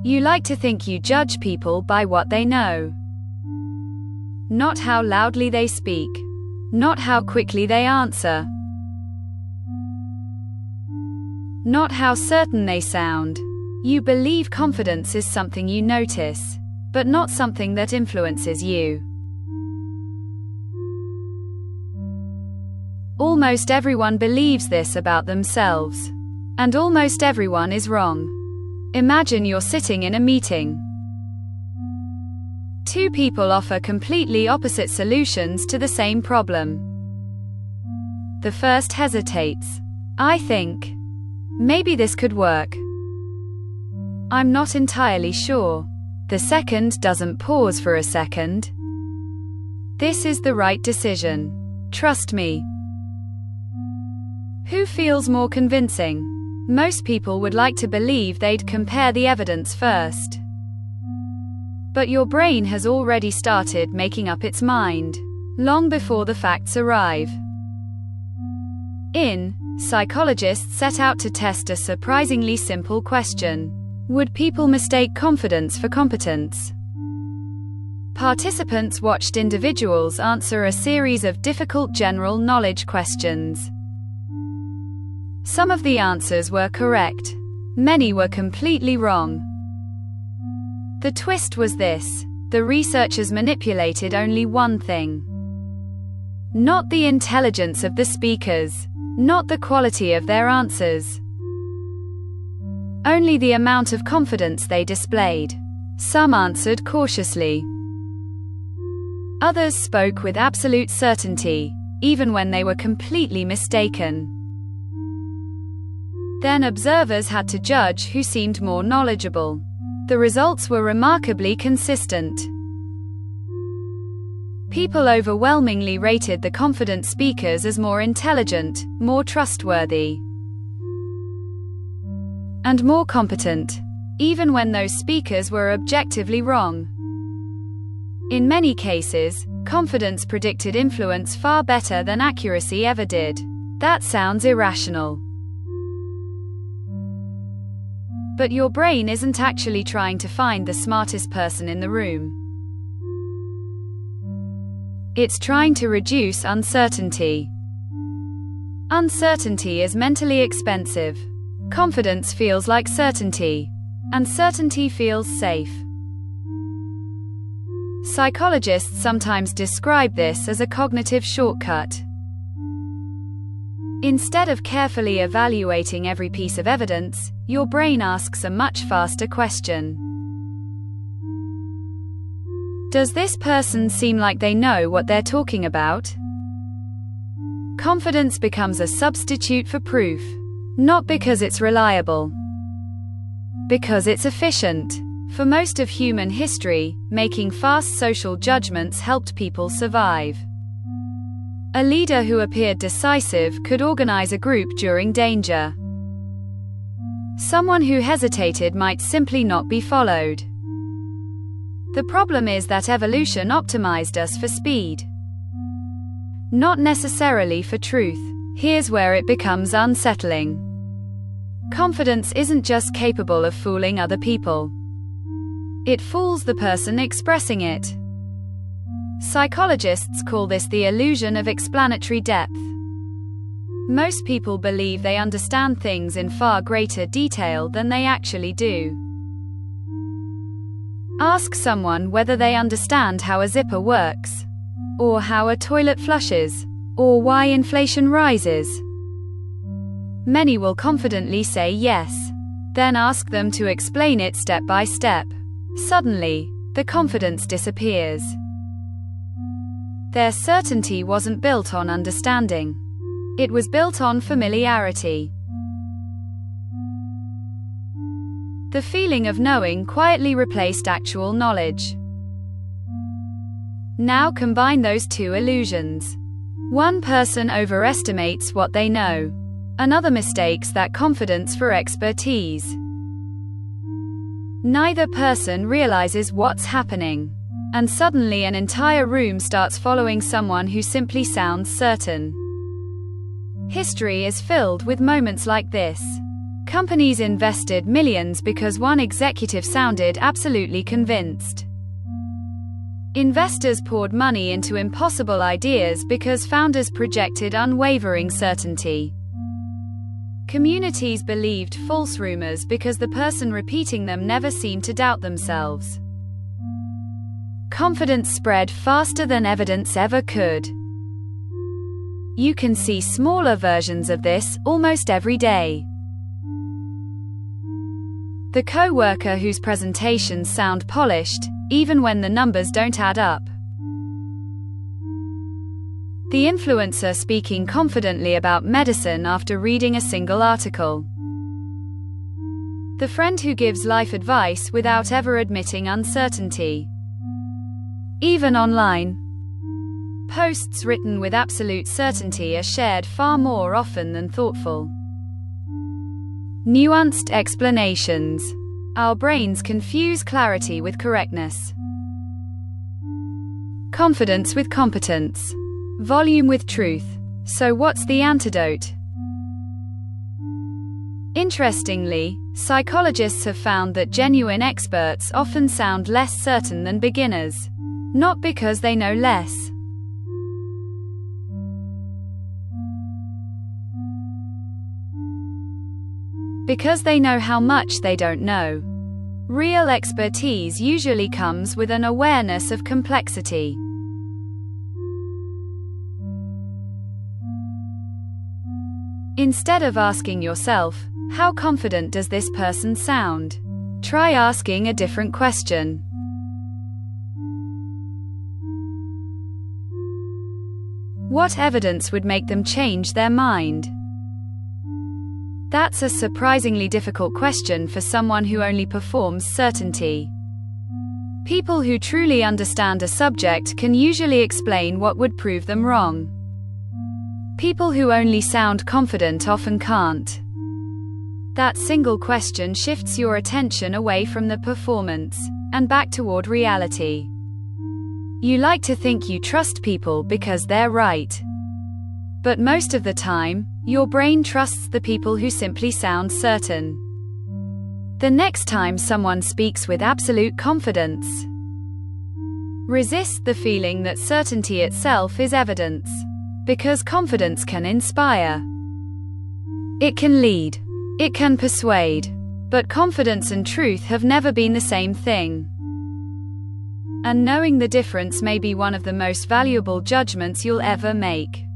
You like to think you judge people by what they know. Not how loudly they speak. Not how quickly they answer. Not how certain they sound. You believe confidence is something you notice, but not something that influences you. Almost everyone believes this about themselves. And almost everyone is wrong. Imagine you're sitting in a meeting. Two people offer completely opposite solutions to the same problem. The first hesitates. I think, maybe this could work. I'm not entirely sure. The second doesn't pause for a second. This is the right decision. Trust me. Who feels more convincing? Most people would like to believe they'd compare the evidence first. But your brain has already started making up its mind, long before the facts arrive. Psychologists set out to test a surprisingly simple question. Would people mistake confidence for competence? Participants watched individuals answer a series of difficult general knowledge questions. Some of the answers were correct. Many were completely wrong. The twist was this: the researchers manipulated only one thing. Not the intelligence of the speakers, not the quality of their answers. Only the amount of confidence they displayed. Some answered cautiously. Others spoke with absolute certainty, even when they were completely mistaken. Then observers had to judge who seemed more knowledgeable. The results were remarkably consistent. People overwhelmingly rated the confident speakers as more intelligent, more trustworthy, and more competent, even when those speakers were objectively wrong. In many cases, confidence predicted influence far better than accuracy ever did. That sounds irrational. But your brain isn't actually trying to find the smartest person in the room. It's trying to reduce uncertainty. Uncertainty is mentally expensive. Confidence feels like certainty, and certainty feels safe. Psychologists sometimes describe this as a cognitive shortcut. Instead of carefully evaluating every piece of evidence, your brain asks a much faster question. Does this person seem like they know what they're talking about? Confidence becomes a substitute for proof. Not because it's reliable. Because it's efficient. For most of human history, making fast social judgments helped people survive. A leader who appeared decisive could organize a group during danger. Someone who hesitated might simply not be followed. The problem is that evolution optimized us for speed, not necessarily for truth. Here's where it becomes unsettling. Confidence isn't just capable of fooling other people. It fools the person expressing it. Psychologists call this the illusion of explanatory depth. Most people believe they understand things in far greater detail than they actually do. Ask someone whether they understand how a zipper works, or how a toilet flushes, or why inflation rises. Many will confidently say yes. Then ask them to explain it step by step. Suddenly, the confidence disappears. Their certainty wasn't built on understanding. It was built on familiarity. The feeling of knowing quietly replaced actual knowledge. Now combine those two illusions. One person overestimates what they know. Another mistakes that confidence for expertise. Neither person realizes what's happening. And suddenly an entire room starts following someone who simply sounds certain. History is filled with moments like this. Companies invested millions because one executive sounded absolutely convinced. Investors poured money into impossible ideas because founders projected unwavering certainty. Communities believed false rumors because the person repeating them never seemed to doubt themselves. Confidence spread faster than evidence ever could. You can see smaller versions of this almost every day. The co-worker whose presentations sound polished, even when the numbers don't add up. The influencer speaking confidently about medicine after reading a single article. The friend who gives life advice without ever admitting uncertainty. Even online, posts written with absolute certainty are shared far more often than thoughtful, nuanced explanations. Our brains confuse clarity with correctness. Confidence with competence. Volume with truth. So what's the antidote? Interestingly, psychologists have found that genuine experts often sound less certain than beginners. Not because they know less, because they know how much they don't know. Real expertise usually comes with an awareness of complexity. Instead of asking yourself, how confident does this person sound? Try asking a different question. What evidence would make them change their mind? That's a surprisingly difficult question for someone who only performs certainty. People who truly understand a subject can usually explain what would prove them wrong. People who only sound confident often can't. That single question shifts your attention away from the performance and back toward reality. You like to think you trust people because they're right. But most of the time, your brain trusts the people who simply sound certain. The next time someone speaks with absolute confidence, resist the feeling that certainty itself is evidence. Because confidence can inspire. It can lead. It can persuade. But confidence and truth have never been the same thing. And knowing the difference may be one of the most valuable judgments you'll ever make.